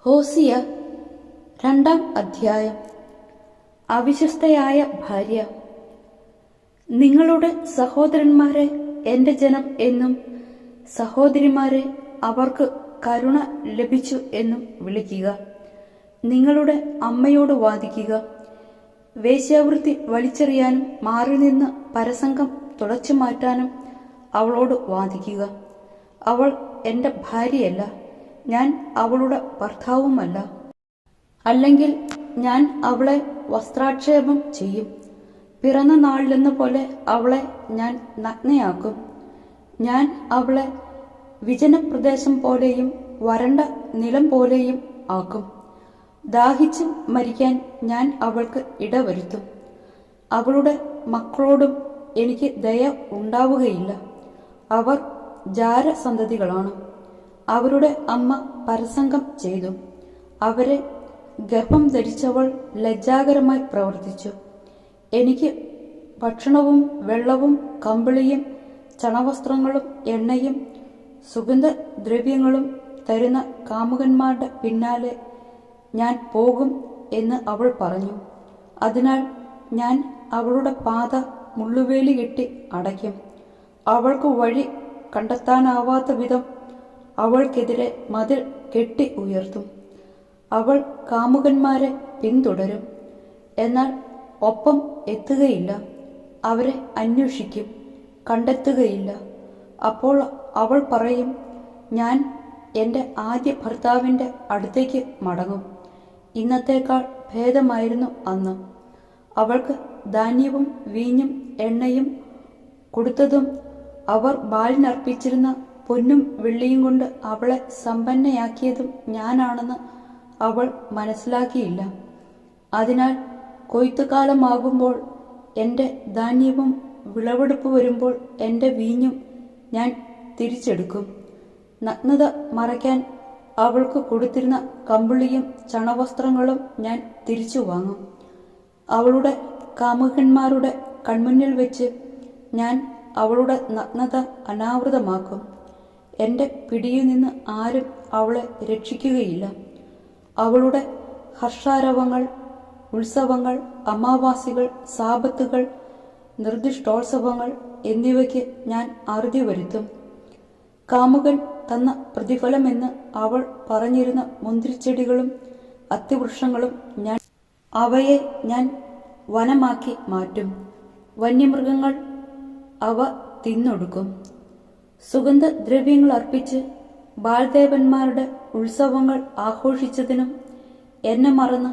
ഹോസിയ 2-ാം അധ്യായം. അവിശ്വസ്തയായ ഭാര്യ. നിങ്ങളുടെ സഹോദരന്മാരെ എന്റെ ജനം എന്നും സഹോദരിമാരെ അവർക്ക് കരുണ ലഭിച്ചു എന്നും വിളിക്കുക. നിങ്ങളുടെ അമ്മയോട് വാദിക്കുക. വേശ്യാവൃത്തി വലിച്ചെറിയാനും മാറി നിന്ന് പരസംഗം തുടച്ചു മാറ്റാനും അവളോട് വാദിക്കുക. അവൾ എന്റെ ഭാര്യയല്ല, ഞാൻ അവളുടെ ഭർത്താവുമല്ല. അല്ലെങ്കിൽ ഞാൻ അവളെ വസ്ത്രാക്ഷേപം ചെയ്യും. പിറന്ന നാളിലെന്ന പോലെ അവളെ ഞാൻ നഗ്നയാക്കും. ഞാൻ അവളെ വിജനപ്രദേശം പോലെയും വരണ്ട നിലം പോലെയും ആക്കും. ദാഹിച്ച് മരിക്കാൻ ഞാൻ അവൾക്ക് ഇടവരുത്തും. അവളുടെ മക്കളോടും എനിക്ക് ദയ ഉണ്ടാവുകയില്ല. അവർ ജാരസന്തതികളാണ്. അവരുടെ അമ്മ പരസംഗം ചെയ്തു. അവരെ ഗർഭം ധരിച്ചവൾ ലജ്ജാകരമായി പ്രവർത്തിച്ചു. എനിക്ക് ഭക്ഷണവും വെള്ളവും കമ്പിളിയും ചണവസ്ത്രങ്ങളും എണ്ണയും സുഗന്ധദ്രവ്യങ്ങളും തരുന്ന കാമുകന്മാരുടെ പിന്നാലെ ഞാൻ പോകും എന്ന് അവൾ പറഞ്ഞു. അതിനാൽ ഞാൻ അവളുടെ പാത മുള്ളുവേലി കെട്ടി അടയ്ക്കും. അവൾക്ക് വഴി കണ്ടെത്താനാവാത്ത വിധം അവൾക്കെതിരെ മതിൽ കെട്ടി ഉയർത്തും. അവൾ കാമുകന്മാരെ പിന്തുടരും, എന്നാൽ ഒപ്പം എത്തുകയില്ല. അവരെ അന്വേഷിക്കും, കണ്ടെത്തുകയില്ല. അപ്പോൾ അവൾ പറയും, ഞാൻ എൻ്റെ ആദ്യ ഭർത്താവിൻ്റെ അടുത്തേക്ക് മടങ്ങും. ഇന്നത്തേക്കാൾ ഭേദമായിരുന്നു അന്ന്. അവൾക്ക് ധാന്യവും വീഞ്ഞും എണ്ണയും കൊടുത്തതും അവർ ബാലിനർപ്പിച്ചിരുന്ന പൊന്നും വെള്ളിയും കൊണ്ട് അവളെ സമ്പന്നയാക്കിയതും ഞാനാണെന്ന് അവൾ മനസ്സിലാക്കിയില്ല. അതിനാൽ കൊയ്ത്തുകാലമാകുമ്പോൾ എൻ്റെ ധാന്യവും വിളവെടുപ്പ് വരുമ്പോൾ എൻ്റെ വീഞ്ഞും ഞാൻ തിരിച്ചെടുക്കും. നഗ്നത മറയ്ക്കാൻ അവൾക്ക് കൊടുത്തിരുന്ന കമ്പിളിയും ചണവസ്ത്രങ്ങളും ഞാൻ തിരിച്ചു വാങ്ങും. അവളുടെ കാമുകന്മാരുടെ കൺമുന്നിൽ വെച്ച് ഞാൻ അവളുടെ നഗ്നത അനാവൃതമാക്കും. എൻ്റെ പിടിയിൽ നിന്ന് ആരും അവളെ രക്ഷിക്കുകയില്ല. അവളുടെ ഹർഷാരവങ്ങൾ, ഉത്സവങ്ങൾ, അമാവാസികൾ, സാബത്തുകൾ, നിർദ്ദിഷ്ടോത്സവങ്ങൾ എന്നിവയ്ക്ക് ഞാൻ അറുതി വരുത്തും. കാമുകൻ തന്ന പ്രതിഫലമെന്ന് അവൾ പറഞ്ഞിരുന്ന മുന്തിരിച്ചെടികളും അത്തിവൃക്ഷങ്ങളും അവയെ ഞാൻ വനമാക്കി മാറ്റും. വന്യമൃഗങ്ങൾ അവ തിന്നൊടുക്കും. സുഗന്ധദ്രവ്യങ്ങൾ അർപ്പിച്ച് ബാൽദേവന്മാരുടെ ഉത്സവങ്ങൾ ആഘോഷിച്ചതിനും എന്നെ മറന്ന്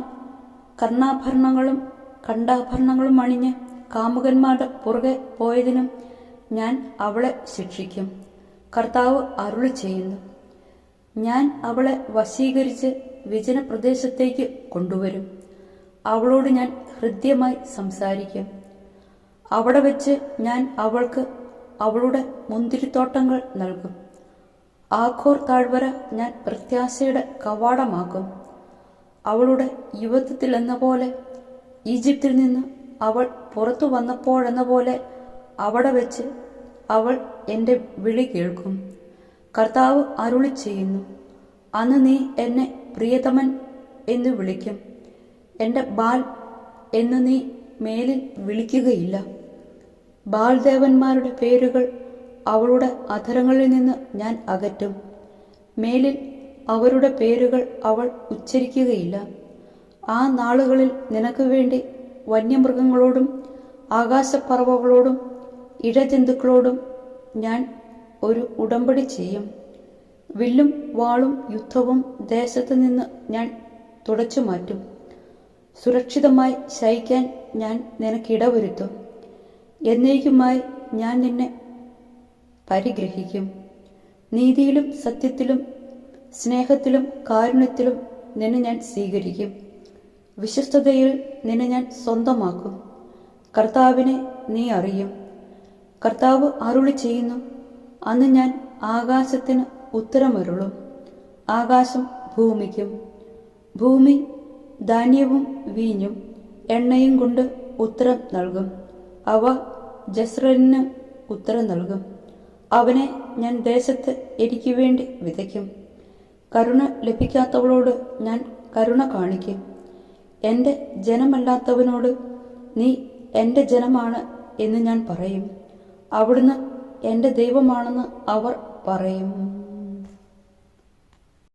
കർണാഭരണങ്ങളും കണ്ഠാഭരണങ്ങളും അണിഞ്ഞ് കാമുകന്മാരുടെ പുറകെ പോയതിനും ഞാൻ അവളെ ശിക്ഷിക്കും. കർത്താവ് അരുളി ചെയ്യുന്നു. ഞാൻ അവളെ വശീകരിച്ച് വിജനപ്രദേശത്തേക്ക് കൊണ്ടുവരും. അവളോട് ഞാൻ ഹൃദ്യമായി സംസാരിക്കും. അവിടെ വെച്ച് ഞാൻ അവൾക്ക് അവളുടെ മുന്തിരിത്തോട്ടങ്ങൾ നൽകും. ആഖോർ താഴ്വര ഞാൻ പ്രത്യാശയുടെ കവാടമാക്കും. അവളുടെ യുവത്വത്തിലെന്ന പോലെ, ഈജിപ്തിൽ നിന്ന് അവൾ പുറത്തു വന്നപ്പോഴെന്ന പോലെ അവിടെ വെച്ച് അവൾ എൻ്റെ വിളി കേൾക്കും. കർത്താവ് അരുളി ചെയ്യുന്നു. അന്ന് നീ എന്നെ പ്രിയതമൻ എന്ന് വിളിക്കും. എൻ്റെ ബാൽ എന്ന് നീ മേലിൽ വിളിക്കുകയില്ല. ബാൽദേവന്മാരുടെ പേരുകൾ അവളുടെ അധരങ്ങളിൽ നിന്ന് ഞാൻ അകറ്റും. മേലിൽ അവരുടെ പേരുകൾ അവൾ ഉച്ചരിക്കുകയില്ല. ആ നാളുകളിൽ നിനക്ക് വേണ്ടി വന്യമൃഗങ്ങളോടും ആകാശപ്പറവകളോടും ഇഴജന്തുക്കളോടും ഞാൻ ഒരു ഉടമ്പടി ചെയ്യും. വില്ലും വാളും യുദ്ധവും ദേശത്ത് നിന്ന് ഞാൻ തുടച്ചു മാറ്റും. സുരക്ഷിതമായി ശയിക്കാൻ ഞാൻ നിനക്കിടവരുത്തും. എന്നേക്കുമായി ഞാൻ നിന്നെ പരിഗ്രഹിക്കും. നീതിയിലും സത്യത്തിലും സ്നേഹത്തിലും കാരുണ്യത്തിലും നിന്നെ ഞാൻ സ്വീകരിക്കും. വിശ്വസ്തതയിൽ നിന്നെ ഞാൻ സ്വന്തമാക്കും. കർത്താവിനെ നീ അറിയും. കർത്താവ് അരുളി ചെയ്യുന്നു. അന്ന് ഞാൻ ആകാശത്തിന് ഉത്തരമരുളും, ആകാശം ഭൂമിക്കും. ഭൂമി ധാന്യവും വീഞ്ഞും എണ്ണയും കൊണ്ട് ഉത്തരം നൽകും. അവ ജസ്രലിന് ഉത്തരം നൽകും. അവനെ ഞാൻ ദേശത്ത് എനിക്ക് വേണ്ടി വിതയ്ക്കും. കരുണ ലഭിക്കാത്തവളോട് ഞാൻ കരുണ കാണിക്കും. എൻ്റെ ജനമല്ലാത്തവനോട് നീ എൻ്റെ ജനമാണ് എന്ന് ഞാൻ പറയും. അവിടുന്ന് എൻ്റെ ദൈവമാണെന്ന് അവർ പറയും.